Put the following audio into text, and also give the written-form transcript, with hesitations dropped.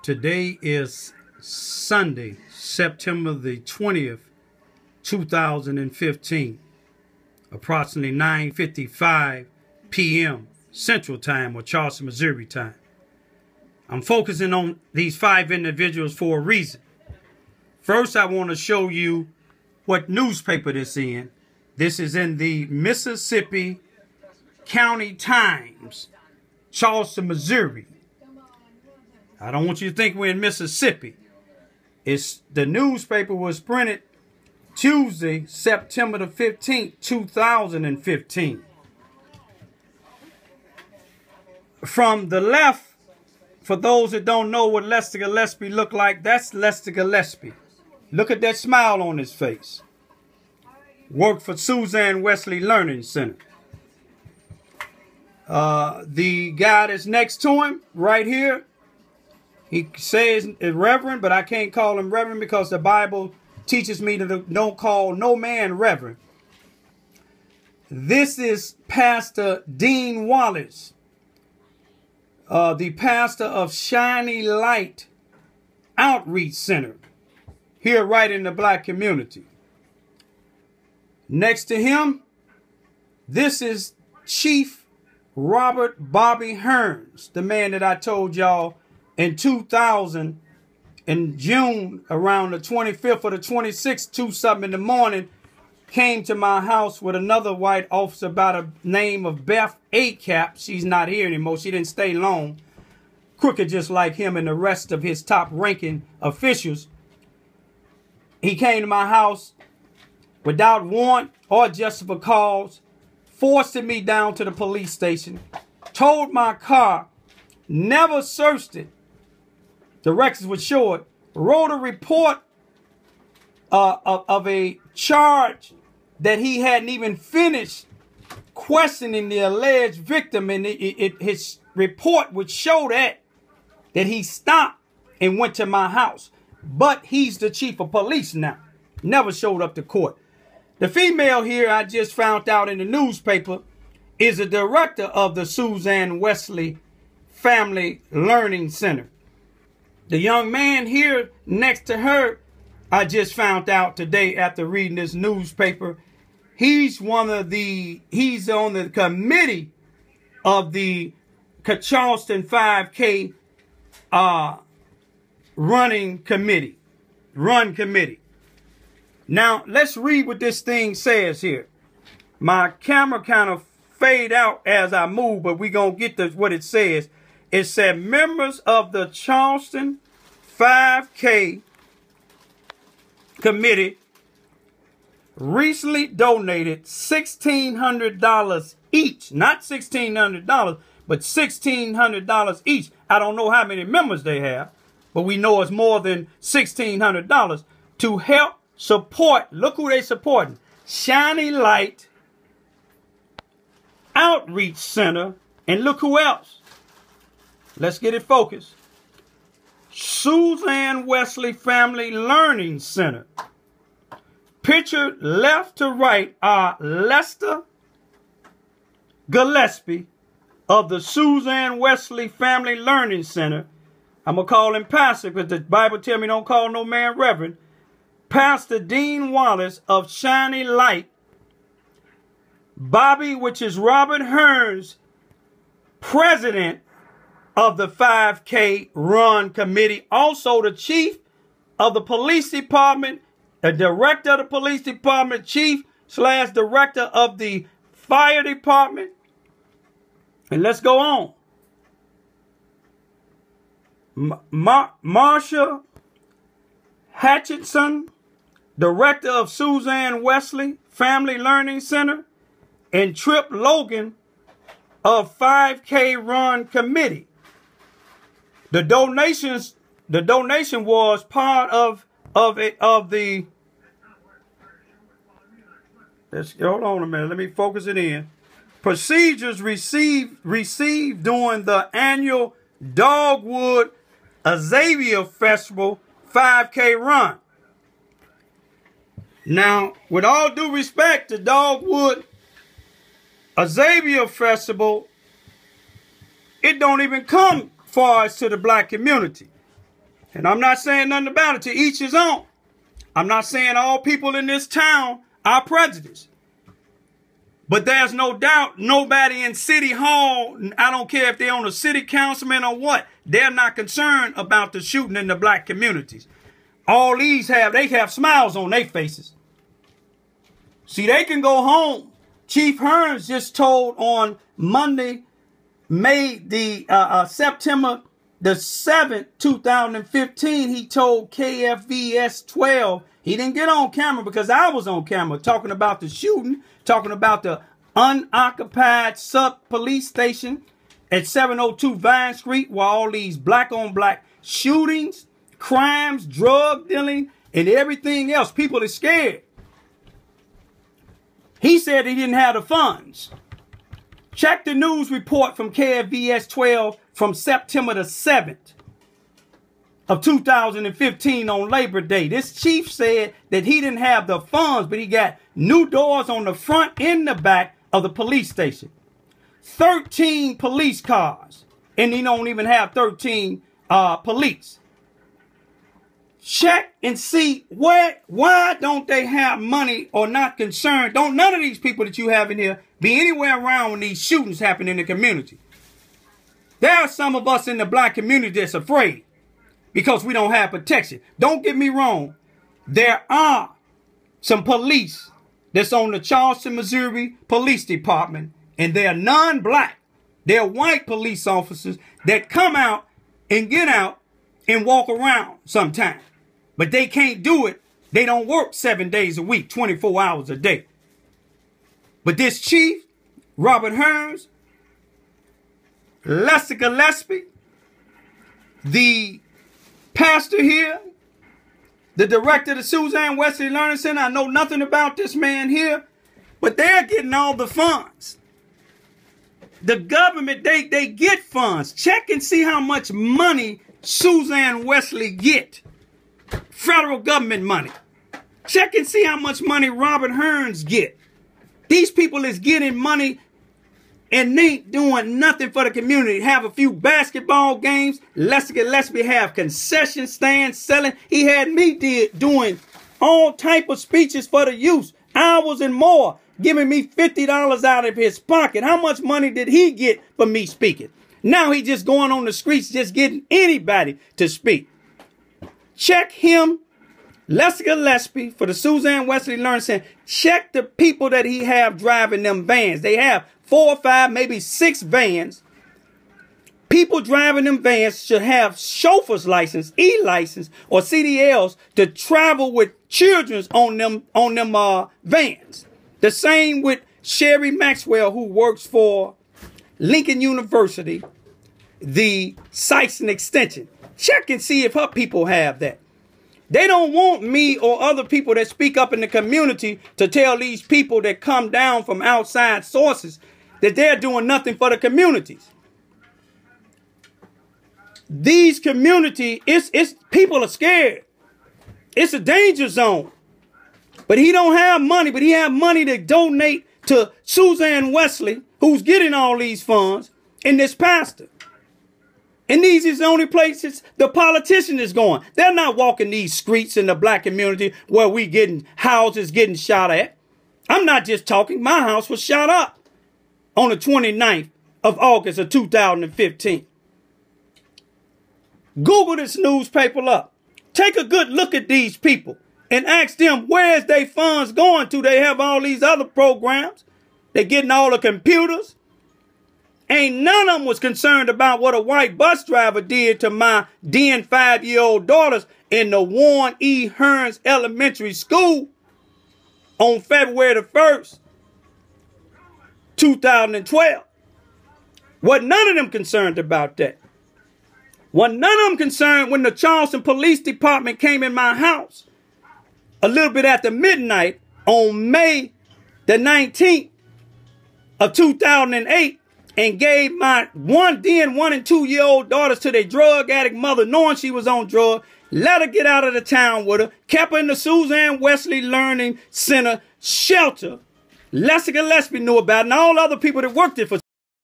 Today is Sunday, September the 20th, 2015, approximately 9:55 p.m. Central Time or Charleston, Missouri time. I'm focusing on these 5 individuals for a reason. First, I want to show you what newspaper this is in. This is in the Mississippi County Times, Charleston, Missouri. I don't want you to think we're in Mississippi. The newspaper was printed Tuesday, September the 15th, 2015. From the left, for those that don't know what Lester Gillespie looked like, that's Lester Gillespie. Look at that smile on his face. Worked for Suzanne Wesley Learning Center. The guy that's next to him, right here, he says Reverend, but I can't call him Reverend because the Bible teaches me to don't call no man Reverend. This is Pastor Dean Wallace, the pastor of Shiny Light Outreach Center, here right in the black community. Next to him, this is Chief Robert Bobby Hearns, the man that I told y'all in 2000, in June, around the 25th or the 26th, 2-something in the morning, came to my house with another white officer by the name of Beth A-Cap. She's not here anymore. She didn't stay long. Crooked just like him and the rest of his top-ranking officials. He came to my house without warrant or justifiable cause, forcing me down to the police station, towed my car, never searched it. The records were short. Wrote a report of a charge that he hadn't even finished questioning the alleged victim, and his report would show that he stopped and went to my house. But he's the chief of police now. Never showed up to court. The female here, I just found out in the newspaper, is the director of the Suzanne Wesley Family Learning Center. The young man here next to her, I just found out today after reading this newspaper, he's on the committee of the Charleston 5K run committee. Now, let's read what this thing says here. My camera kind of fade out as I move, but we're going to get to what it says. It said members of the Charleston 5K committee recently donated $1,600 each. Not $1,600, but $1,600 each. I don't know how many members they have, but we know it's more than $1,600 to help support. Look who they supporting. Shiny Light Outreach Center. And look who else. Let's get it focused. Suzanne Wesley Family Learning Center. Pictured left to right are Lester Gillespie of the Suzanne Wesley Family Learning Center. I'm going to call him Pastor because the Bible tells me don't call no man Reverend. Pastor Dean Wallace of Shiny Light. Bobby, which is Robert Hearns, president of the 5K Run Committee. Also the chief of the police department, the director of the police department, chief/director of the fire department. And let's go on. Marsha Hatchinson, director of Suzanne Wesley Family Learning Center, and Trip Logan of 5K Run Committee. The donation was part of the. Hold on a minute. Let me focus it in. Procedures received during the annual Dogwood Xavier Festival 5K run. Now, with all due respect, the Dogwood Xavier Festival, it don't even come far as to the black community. And I'm not saying nothing about it, to each his own. I'm not saying all people in this town are prejudiced. But there's no doubt nobody in City Hall, I don't care if they're on a city councilman or what, they're not concerned about the shooting in the black communities. All these they have smiles on their faces. See, they can go home. Chief Hearns just told on Monday, September the 7th, 2015, he told KFVS 12, he didn't get on camera because I was on camera talking about the shooting, talking about the unoccupied sub-police station at 702 Vine Street, where all these black-on-black shootings, crimes, drug dealing, and everything else. People are scared. He said he didn't have the funds. Check the news report from KFVS 12 from September the 7th of 2015 on Labor Day. This chief said that he didn't have the funds, but he got new doors on the front and the back of the police station. 13 police cars, and he don't even have 13 police. Check and see why don't they have money or not concerned? Don't none of these people that you have in here be anywhere around when these shootings happen in the community. There are some of us in the black community that's afraid because we don't have protection. Don't get me wrong. There are some police that's on the Charleston, Missouri Police Department, and they're non-black. They're white police officers that come out and get out and walk around sometimes. But they can't do it. They don't work 7 days a week, 24 hours a day. But this chief, Robert Hearns, Lester Gillespie, the pastor here, the director of the Suzanne Wesley Learning Center, I know nothing about this man here, but they're getting all the funds. The government, they get funds. Check and see how much money Suzanne Wesley get. Federal government money. Check and see how much money Robert Hearns get. These people is getting money and they ain't doing nothing for the community. Have a few basketball games. Lester Gillespie have concession stands selling. He had me doing all type of speeches for the youth. Hours and more. Giving me $50 out of his pocket. How much money did he get for me speaking? Now he just going on the streets just getting anybody to speak. Check him, Lester Gillespie, for the Suzanne Wesley Learning Center. Check the people that he have driving them vans. They have 4 or 5, maybe 6 vans. People driving them vans should have chauffeur's license, e-license, or CDLs to travel with children on them vans. The same with Sherry Maxwell, who works for Lincoln University, the Sykes and Extension. Check and see if her people have that. They don't want me or other people that speak up in the community to tell these people that come down from outside sources that they're doing nothing for the communities. These community, it's people are scared. It's a danger zone. But he don't have money, but he have money to donate to Suzanne Wesley, who's getting all these funds, and this pastor. And these is the only places the politician is going. They're not walking these streets in the black community where we getting houses getting shot at. I'm not just talking. My house was shot up on the 29th of August of 2015. Google this newspaper up. Take a good look at these people and ask them where's their funds going to. They have all these other programs. They're getting all the computers. Ain't none of them was concerned about what a white bus driver did to my then 5-year-old daughters in the Warren E. Hearns Elementary School on February the 1st, 2012. Wasn't none of them concerned about that. Wasn't none of them concerned when the Charleston Police Department came in my house a little bit after midnight on May the 19th of 2008 and gave my 1 and 2-year-old daughters to their drug addict mother, knowing she was on drugs, let her get out of the town with her, kept her in the Suzanne Wesley Learning Center shelter. Lester Gillespie knew about it, and all other people that worked there for